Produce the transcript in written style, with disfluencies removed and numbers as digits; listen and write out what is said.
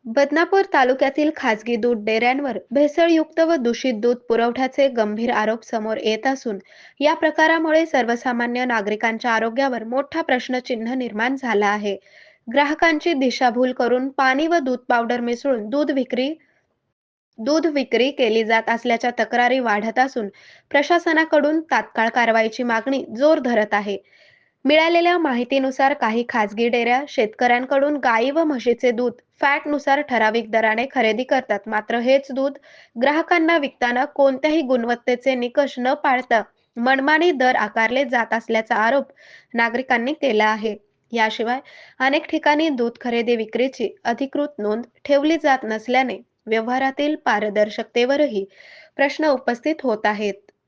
बदनापूर तालुक्यातील खासगी दूध डेअऱ्यांवर भेसळयुक्त व दूषित दूध पुरवठ्याचे गंभीर आरोप समोर येत असून या प्रकारामुळे सर्वसामान्य नागरिकांच्या आरोग्यावर मोठा प्रश्नचिन्ह निर्माण झाला आहे. ग्राहकांची दिशाभूल करून पाणी व दूध पावडर मिसळून दूध विक्री केली जात असल्याच्या तक्रारी वाढत असून प्रशासनाकडून तात्काळ कारवाईची मागणी जोर धरत आहे. मिळालेल्या माहितीनुसार काही खाजगी डेअऱ्या शेतकऱ्यांकडून गाई व म्हशीचे दूध फॅटनुसार ठराविक दराने खरेदी करतात. मात्र हेच दूध ग्राहकांना विकताना कोणत्याही गुणवत्तेचे निकष न पाळता मनमानी दर आकारले जात असल्याचा आरोप नागरिकांनी केला आहे. याशिवाय अनेक ठिकाणी दूध खरेदी विक्रीची अधिकृत नोंद ठेवली जात नसल्याने व्यवहारातील पारदर्शकतेवरही प्रश्न उपस्थित होत आहेत.